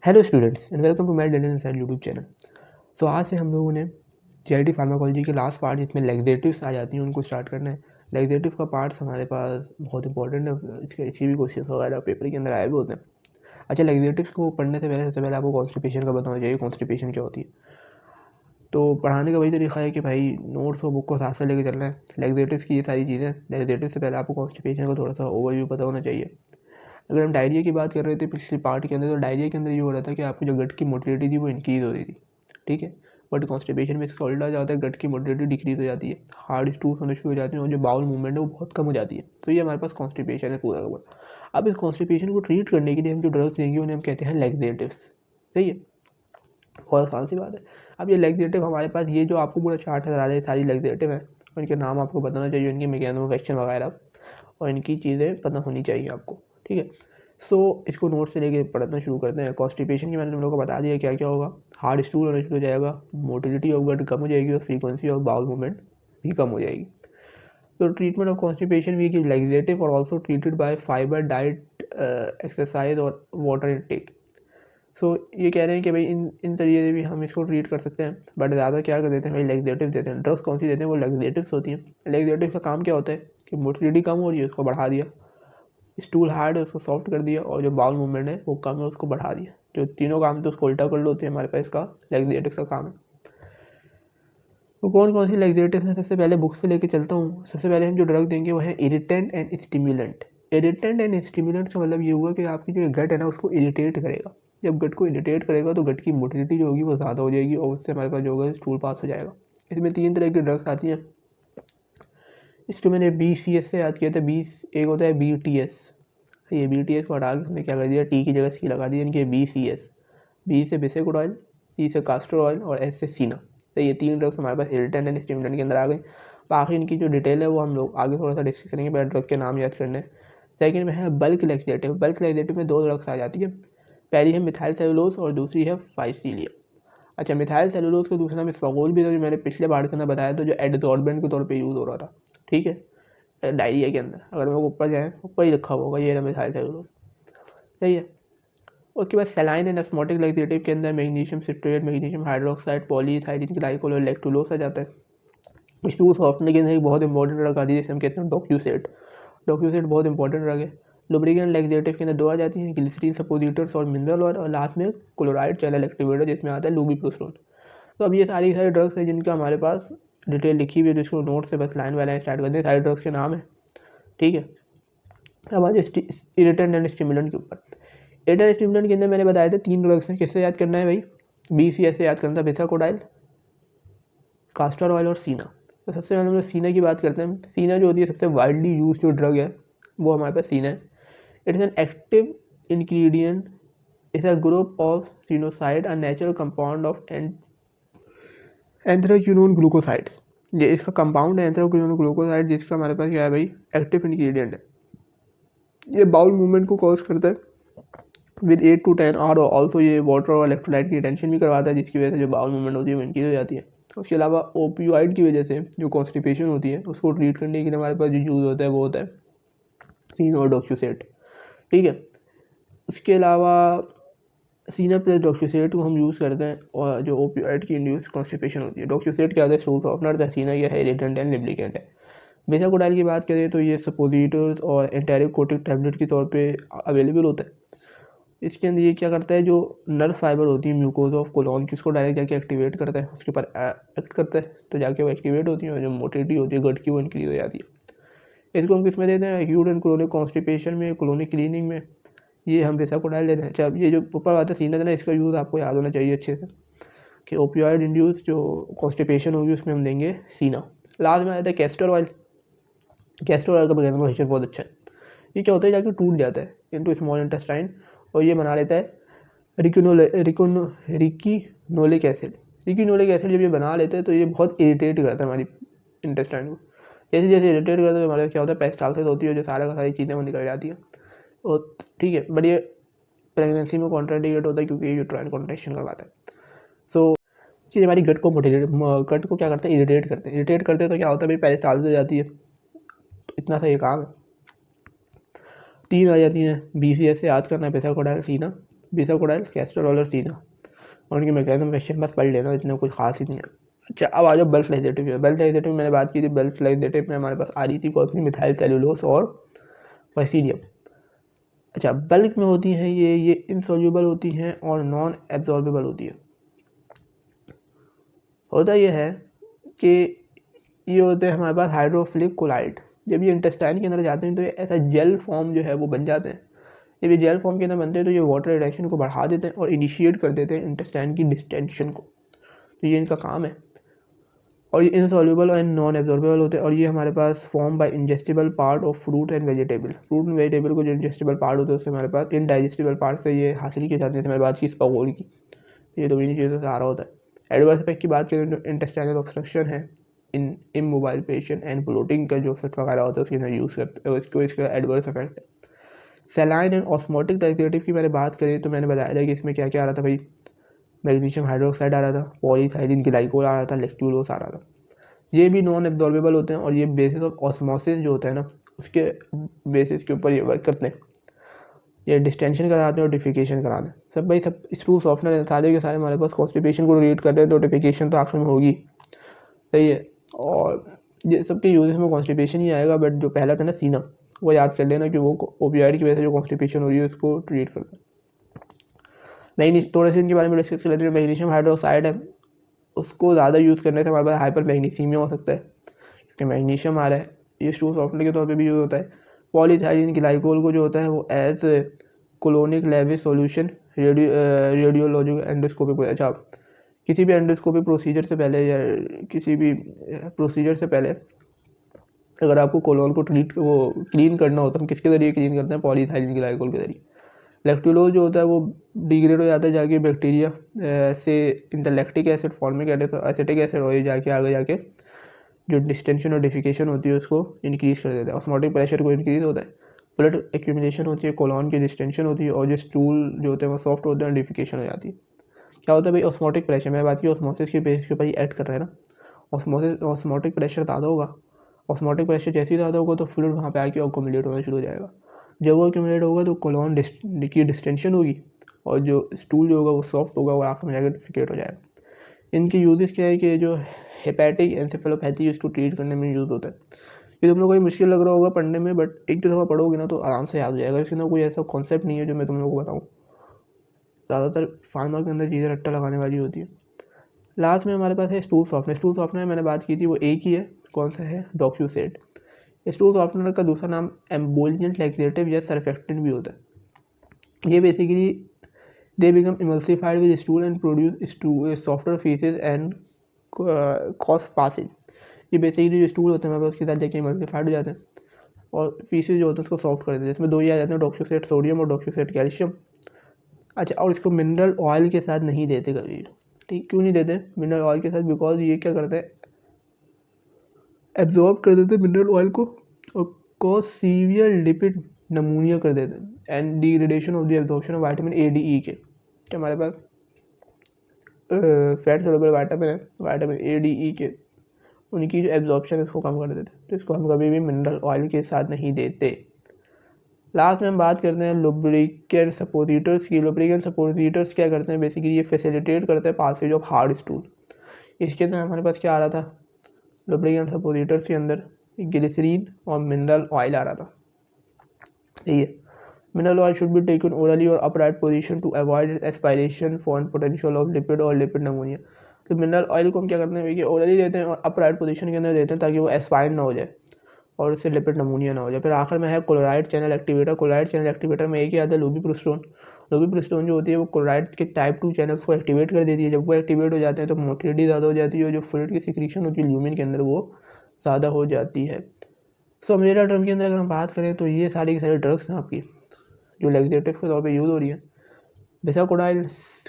Hello students and welcome to my daily inside YouTube channel. So आज से हम लोगों ने जीआईटी फार्माकोलॉजी के लास्ट पार्ट जिसमें लेग्जेटिव्स आ जाती हैं उनको स्टार्ट करना है। लेग्जेटिव का पार्ट्स हमारे पास बहुत इंपॉर्टेंट है, इसके भी क्वेश्चन वगैरह पेपर के अंदर आए हुए होते हैं। अच्छा, लेग्जेटिव्स को पढ़ने से पहले सबसे पहले आपको कॉन्स्टिपेशन का बताना चाहिए। कॉन्स्टिपेशन क्या होती है? तो पढ़ाने का वही तरीका है कि भाई नोट्स और बुक को साथ साथ लेके चलना है। लेग्जेटिव्स की ये सारी चीज़ें, लेग्जेटिव से पहले आपको कॉन्स्टिपेशन का थोड़ा सा ओवरव्यू पता होना चाहिए। अगर हम डायरिया की बात कर रहे थे पिछले पार्ट के अंदर, तो डायरिया के अंदर ये हो रहा था कि आपकी जो गट की मोटिलिटी थी वो इंक्रीज़ हो रही थी, ठीक है। बट कॉन्स्टिपेशन में इसका उल्टा जाता है, गट की मोटिलिटी डिक्रीज हो जाती है, हार्ड स्टूल्स होने शुरू हो जाते हैं और जो बाउल मूवमेंट है वो बहुत कम हो जाती है। तो ये हमारे पास कॉन्स्टिपेशन है पूरा का पूरा। अब इस कॉन्स्टिपेशन को ट्रीट करने के लिए हम जो ड्रग्स देंगे उन्हें हम कहते हैं लैक्सेटिव्स। सही है, बहुत आसान सी बात है। अब ये लैक्सेटिव हमारे पास, ये जो आपको पूरा चार्ट नजर आ रहा है, सारी लैक्सेटिव है। उनके नाम आपको बताना चाहिए, इनके मैकेनिज्म ऑफ एक्शन वगैरह, और इनकी चीज़ें पता होनी चाहिए आपको, ठीक है। सो इसको नोट से लेके पढ़ना शुरू करते हैं। कॉन्स्टिपेशन की मैंने तुम लोगों को बता दिया क्या क्या होगा। हार्ड स्टूल होना शुरू हो जाएगा, मोटिलिटी ऑफ गट कम हो जाएगी और फ्रीक्वेंसी ऑफ बाउल मूवमेंट भी कम हो जाएगी। तो treatment of constipation we give laxative और also treated by fibre diet, exercise और वाटर इनटेक। सो ये कह रहे हैं कि भाई इन इन तरीके से भी हम इसको ट्रीट कर सकते हैं, बट ज़्यादा क्या कर देते हैं भाई, लैक्सेटिव देते हैं। ड्रग्स कौन सी देते हैं? वो लैक्सेटिव्स होती हैं। लैक्सेटिव का काम क्या होता है कि मोटिलिटी कम हो रही है उसको बढ़ा दिया, स्टूल हार्ड है उसको सॉफ्ट कर दिया, और जो बाउल मूवमेंट है वो कम है उसको बढ़ा दिया। जो तीनों काम तो उसको उल्टा कर लो होते हैं हमारे पास, इसका लैक्सेटिव का काम है। तो कौन कौन सी लैक्सेटिव है? सबसे पहले बुक से लेके चलता हूँ। सबसे पहले हम जो ड्रग देंगे वो है irritant and stimulant. Irritant and stimulant का मतलब ये हुआ कि आपकी जो गट है ना उसको इरिटेट करेगा। जब गट को इरिटेट करेगा तो गट की मोटिलिटी जो होगी वो ज़्यादा हो जाएगी और उससे हमारे पास जो होगा स्टूल पास हो जाएगा। इसमें 3 तरह की ड्रग्स आती हैं। इसको मैंने BCS से याद किया था। 20 एक होता है BTS। ये BTS को हटा के हमने क्या कर दिया, टी की जगह सी लगा दी, यानी कि BCS। बी से बेसिक ऑयल, सी से कास्टर ऑयल और एस से सीना। तो ये 3 ड्रग्स हमारे पास इरिटेंट एंड स्टिमुलेंट के अंदर आ गई। बाकी इनकी जो डिटेल है वो हम लोग आगे थोड़ा सा डिस्कस करेंगे, पहले ड्रग के नाम याद करने। सेकंड में है बल्क लैक्सेटिव। बल्क लैक्सेटिव में 2 ड्रग्स आ जाती है। पहली है मिथाइल सेलुलोज और दूसरी है फाइसीलियम। अच्छा, मिथाइल सेलुलोज का दूसरा नाम स्फगोल भी था, जो मैंने पिछले बार के अंदर बताया था, जो एडजॉर्बेंट के तौर पर यूज़ हो रहा था, ठीक है, डायरिया के अंदर। अगर मैं ऊपर जाए, ऊपर ही लिखा होगा ये मिथाइल सेलुलोज, सही है। उसके बाद सलाइन एंड ऑस्मोटिक लैक्सेटिव के अंदर magnesium citrate, magnesium hydroxide, polyethylene glycol और लैक्टुलोज आ जाता है। स्टूल सॉफ्टनर के अंदर एक बहुत इंपॉर्टेंट ड्रग आती है जिसे हम कहते हैं डॉक्यूसेट। डॉक्यूसेट बहुत इंपॉर्टेंट ड्रग है। लुब्रिकेंट लैक्सेटिव के अंदर 2 आ जाती हैं, ग्लिसरीन सपोजिटर्स और मिनरल ऑयल, और लास्ट में क्लोराइड चैनल एक्टिवेटर जिसमें आता है लूबिप्रोस्टोन। तो अब ये सारी ड्रग्स हैं जिनका हमारे पास डिटेल लिखी हुई है, जिसको नोट से बस लाइन बाय लाइन स्टार्ट करते हैं। सारे ड्रग्स के नाम है, ठीक है। अब आज इरिटेंट एंड स्टिमुलेंट के ऊपर। इरिटेंट स्टिमुलेंट के अंदर मैंने बताया था 3 ड्रग्स हैं। किससे याद करना है भाई? BCS से याद करना था, बेसाकोडाइल, कास्टर ऑयल और सीना। तो सबसे पहले हम लोग सीना की बात करते हैं। सीना जो होती है सबसे वाइडली यूज जो ड्रग है वो हमारे पास सीना है। It is an active ingredient, is a group of sennoside, a natural compound of anthraquinone glucosides. ये इसका कंपाउंड है एंथ्राक्विनोन ग्लूकोसाइड, जिसका हमारे पास क्या है भाई, एक्टिव इंग्रेडिएंट है। ये बाउल मूवमेंट को कॉज करता है विद 8 to 10 आवर। ऑल्सो ये वाटर और इलेक्ट्रोलाइट की रिटेंशन भी करवाता है, जिसकी वजह से जो बाउल मूवमेंट होती है वो इंक्रीज हो जाती है। उसके अलावा ओपियोइड की वजह से जो कॉन्स्टिपेशन होती है उसको ट्रीट करने के लिए हमारे पास जो यूज़ होता है वो होता है सीना और डॉक्यूसेट, ठीक है। उसके अलावा सीना प्लस डॉक्यूसेट को हम यूज़ करते हैं और जो ओपियोइड की इंड्यूस कॉन्स्टिपेशन होती है। डॉक्यूसेट क्या होता है? स्टूल सॉफ्टनर था। सीना यह है इरिटेंट एंड लुब्रिकेंट है। बेसाकोडाइल की बात करें तो ये सपोजिटर्स और एंटेरिकोटिक टैबलेट के तौर पे अवेलेबल होता है। इसके अंदर ये क्या करता है, जो नर्व फाइबर होती है म्यूकोजा ऑफ कोलोन की, उसको डायरेक्ट जाके एक्टिवेट करता है, उसके ऊपर एक्ट करता है, तो जाके वो एक्टिवेट होती है और जो मोटिलिटी होती है गट की वो इंक्रीज हो जाती है। इसको हम किस में देते हैं? एक्यूट एंड क्रोनिक कॉन्स्टिपेशन में, क्रोनिक क्लीनिंग में ये हम बेसाकोडाइल देते हैं। अच्छा, अब ये जो ऊपर बात है सीना देना, इसका यूज़ आपको याद होना चाहिए अच्छे से कि ओपियोइड इंड्यूस जो कॉन्स्टिपेशन होगी उसमें हम देंगे सीना। लास्ट में आ जाता है कैस्टर ऑयल। कैस्टर ऑयल का मैकेनिज्म बहुत अच्छा है। ये क्या होता है, जाके टूट जाता है इनटू स्मॉल इंटेस्टाइन और ये बना लेता है रिकिनोलिक एसिड। रिकिनोलिक एसिड जब ये बना लेते हैं तो ये बहुत इरिटेट करता है हमारी इंटेस्टाइन को। जैसे जैसे इरिटेट करता है तो हमारे क्या होता है, पेरिस्टाल्सिस होती है, जो सारा का सारी चीज़ें वो निकल जाती है और ठीक है। बट ये प्रेगनेंसी में कॉन्ट्राइंडिकेट होता है क्योंकि ये यूट्राइन कॉन्ट्रैक्शन करवाता है। सो चीज़ हमारी गट को मोटिवेट, गट को क्या करते हैं, इरिटेट करते हैं। इरिटेट करते हैं तो क्या होता है भाई, पेरिस्टाल्सिस हो जाती है। तो इतना सा ये काम है। 3 आ जाती हैं BCS से याद करना है, बेसाकोडाइल, सीना, बेसाकोडाइल, कैस्टोरॉल और सीना, और उनकी मैकेनिज्म क्वेश्चन बस पढ़ लेना, इतना कुछ खास ही नहीं है। अच्छा, अब आ जाओ बल्क लैक्सेटिव। बल्क लैक्सेटिव में मैंने बात की थी, बल्क लैक्सेटिव में हमारे पास आ रही थी कौन सी, मिथाइल सेलुलोज और पैसिडियम। अच्छा, बल्क में होती हैं ये इनसॉल्यूबल होती हैं और नॉन एब्जॉर्बेबल होती है। होता ये है कि ये होते हैं हमारे पास हाइड्रोफिलिक कोलाइड। जब ये इंटेस्टाइन के अंदर जाते हैं तो ये ऐसा जेल फॉर्म जो है वो बन जाते हैं। जब ये जेल फॉर्म के अंदर बनते हैं तो ये वाटर रिडक्शन को बढ़ा देते हैं और इनिशिएट कर देते हैं इंटेस्टाइन की डिस्टेंशन को। तो ये इनका काम है। और ये इनसॉल्यूबल एंड नॉन एब्जॉर्बेबल होते हैं, और ये हमारे पास form by ingestible part of fruit and vegetable. Fruit and vegetable को जो इंजेस्टिबल पार्ट होते हैं उससे हमारे पास इनडाइजेस्टिबल पार्ट से ये हासिल किए जाते हैं। हमारी बात की स्पगोल की, ये दो इन्हीं चीज़ों से आ रहा होता है। एडवर्स इफेक्ट की बात करें तो इंटेस्टाइनल ऑब्स्ट्रक्शन है, इन इमोबाइल पेशेंट एंड ब्लोटिंग का जो इफेक्ट वगैरह होता है उसके अंदर यूज़ करते हैं, उसको इसका एडवर्स इफेक्ट है। सैलाइन एंड ऑस्मोटिक लैक्सेटिव की मैंने बात करी तो मैंने बताया था कि इसमें क्या क्या आ रहा था भाई। मैग्नीशियम हाइड्रोक्साइड आ रहा था, पॉलीथाइलिन ग्लाइकोल आ रहा था, लेक्टुलोस आ रहा था। ये भी नॉन एब्जॉर्बेबल होते हैं और ये बेसिस ऑफ ऑस्मोसिस जो होता है ना, उसके बेसिस के ऊपर ये वर्क करते हैं। ये डिस्टेंशन कराते हैं और नोटिफिकेशन कराते हैं। सब भाई सब स्क्रू सॉफ्टवेयर सारे के सारे हमारे पास कॉन्स्टिपेशन को रीड कर रहे हैं, नोटिफिकेशन तो आखिर में होगी, सही है। और ये सबके यूजेस में कॉन्स्टिपेशन ही आएगा, बट जो पहला था ना सीना, वो याद कर लेना कि वो ओपियाइड की वजह से जो कॉन्स्टिपेशन हो रही है उसको ट्रीट करता है। थोड़ा सा इनके बारे में डिस्कस कर लेते हैं। मैग्नीशियम हाइड्रोक्साइड है, उसको ज़्यादा यूज़ करने से हमारे पास हाइपर मैग्नीसीमिया हो सकता है, क्योंकि मैग्नीशियम आ रहा है। ये स्टू सॉफ्टवेयर के तौर पे भी यूज़ होता है। पॉलीथाइलिन ग्लाइकोल को जो होता है वो as colonic lavage solution radiological endoscopic. अच्छा, किसी भी एंडोस्कोपिक प्रोसीजर से पहले या किसी भी प्रोसीजर से पहले अगर आपको कोलोन को क्लीन करना होता है, हम किसके ज़रिए क्लीन करते हैं, पॉलीथाइलिन ग्लाइकोल के ज़रिए। लैक्टुलोज जो होता है वो डिग्रेड हो जाता है जाके बैक्टीरिया से inter lactic acid formic acetic acid हो जाके आगे जाके जो डिस्टेंशन और डिफिकेशन होती है उसको इंक्रीज़ कर देता है। ऑस्मोटिक प्रेशर को इंक्रीज़ होता है, ब्लड एक्यूमुलेशन होती है, कोलॉन की डिस्टेंशन होती है, और जो स्टूल जो होते हैं वो सॉफ्ट होते हैं, डिफिकेशन हो जाती है। क्या होता है भाई, ऑस्मोटिक प्रेशर, मैं बात की ऑस्मोसिस के बेसिस के ऊपर ही ऐड कर रहे हैं ना। ऑस्मोटिक प्रेशर ज़्यादा होगा, ऑस्मोटिक प्रेशर जैसे ही ज़्यादा होगा तो फ्लूइड वहाँ पे आके अकोमुलेट होना शुरू हो जाएगा। जब वो अकोमुलेट होगा तो कोलॉन की डिस्टेंशन होगी और जो स्टूल जो होगा वो सॉफ्ट होगा और आँख में जाकर डिफिकेट हो जाएगा। इनकी यूजेस क्या है कि जो हेपेटिक एंसेफेलोपैथी उसको ट्रीट करने में यूज़ होता है। ये तुम लोग को ही मुश्किल लग रहा होगा पढ़ने में, बट एक दो दफ़ा पढ़ोगे ना तो आराम से याद हो जाएगा। इसके अंदर कोई ऐसा कॉन्सेप्ट नहीं है जो मैं तुम लोग को बताऊँ। ज़्यादातर फार्मा के अंदर चीज़ें रट्टा लगाने वाली होती है। लास्ट में हमारे पास है स्टूल सॉफ्टनर। स्टूल सॉफ्टनर मैंने बात की थी वो एक ही है, कौन सा है, डॉक्यूसेट। स्टूल सॉफ्टनर का दूसरा नाम एम्बोलिएंट लैक्सेटिव या सर्फेक्टेंट भी होता है। ये basically they become emulsified with stool and produce software faeces and cos passing. ये बेसिकली जो स्टूल होते हैं हमारे उसके साथ जाके इमल्सिफाइड हो जाते हैं और फीसेज जो होते हैं उसको सॉफ्ट कर देते हैं। इसमें दो ही आ जाते हैं, डॉक्यूसेट सोडियम और डॉक्यूसेट कैल्शियम। अच्छा, और इसको मिनरल ऑयल के साथ नहीं देते कभी, ठीक, क्यों नहीं देते मिनरल ऑयल के साथ, बिकॉज ये क्या करते हैं, एब्जॉर्ब कर देते मिनरल ऑयल को और कॉज सीवियर लिपिड नमूनिया कर देते हैं and degradation of the absorption of vitamin A D E के। हमारे पास फैट सोल्यूबल विटामिन है, विटामिन ए डी ई के, उनकी जो एब्जॉर्प्शन है उसको कम कर देते हैं। तो इसको हम कभी भी मिनरल ऑयल के साथ नहीं देते। लास्ट में हम बात करते हैं लुब्रिकेंट सपोजिटर्स की। लुब्रिकेंट सपोजिटर्स क्या करते हैं, बेसिकली ये फैसिलिटेट करते हैं पासेज ऑफ हार्ड स्टूल। इसके अंदर हमारे पास क्या आ रहा था, लुब्रिकेंट सपोजिटर्स के अंदर ग्लिसरीन और मिनरल ऑयल आ रहा था, ठीक है। Mineral oil should be taken orally और upright position to avoid aspiration for potential of lipid और लिपिड नमूनिया। तो मिनरल ऑयल को हम क्या करते हैं, ओरली देते हैं और अपराइट पोजीशन के अंदर देते हैं ताकि वो एस्पायर ना हो जाए और उससे लिपिड नमूनिया ना हो जाए। फिर आखिर में है chloride channel activator. Chloride channel activator में एक ही आता है लुबिप्रिस्टोन। लुबिप्रिस्टोन जो होती है वो क्लोराइड के टाइप 2 चैनल्स को एक्टिवेट कर देती है। जब वो एक्टिवेट हो जाते हैं तो मोटिलिटी ज़्यादा हो जाती है और जो फ्लूइड की सिक्रीशन होती है ल्यूमिन के अंदर वो ज़्यादा हो जाती है। सो अमेरिका ड्रग के अंदर अगर हम बात करें तो ये सारी की सारी ड्रग्स हैं आपकी जो लैक्सेटिव के तौर पे यूज़ हो रही है। बेसाकोडाइल,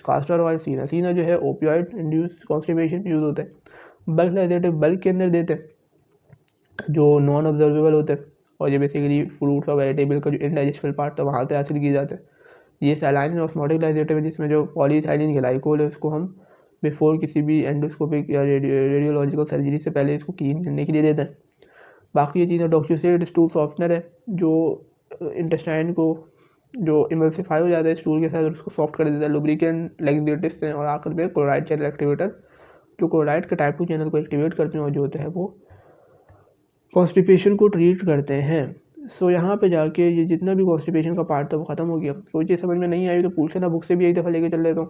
कास्टर ऑयल, सीना। सीना जो है ओपियोइड इंड्यूस कॉन्स्टिपेशन यूज़ होता है। बल्क लैक्सेटिव बल्क के अंदर देते हैं जो नॉन ऑब्जर्वेबल होते हैं और ये बेसिकली फ्रूट्स और वेजिटेबल का जो इनडाइजेस्टिबल पार्ट था वहाँ से हासिल किए जाते हैं। ये सैलाइन ऑस्मोटिक लैक्सेटिव है जिसमें जो पॉलीथाइलिन ग्लाइकोल है उसको हम बिफोर किसी भी एंडोस्कोपिक या रेडियोलॉजिकल सर्जरी से पहले इसको क्लीन करने के लिए देते हैं। बाकी ये चीज़ें डॉक्यूसेट स्टूल सॉफ्टनर है जो इंटेस्टाइन को जो इमल्सिफाई हो जाता है स्टूल के साथ और उसको सॉफ्ट कर देता है। लुब्रिकेंट लैक्सेटिव्स हैं और आखिर पे क्लोराइड चैनल एक्टिवेटर, जो क्लोराइड के टाइप 2 चैनल को एक्टिवेट करते हैं और जो होता है वो कॉन्स्टिपेशन को ट्रीट करते हैं। सो यहाँ पे जाके ये जितना भी कॉन्स्टिपेशन का पार्ट था वो ख़त्म हो गया। कोई चीज़ समझ में नहीं आई तो पूछ लेना, बुक से भी एक दफ़ा लेके चल लेता हूँ।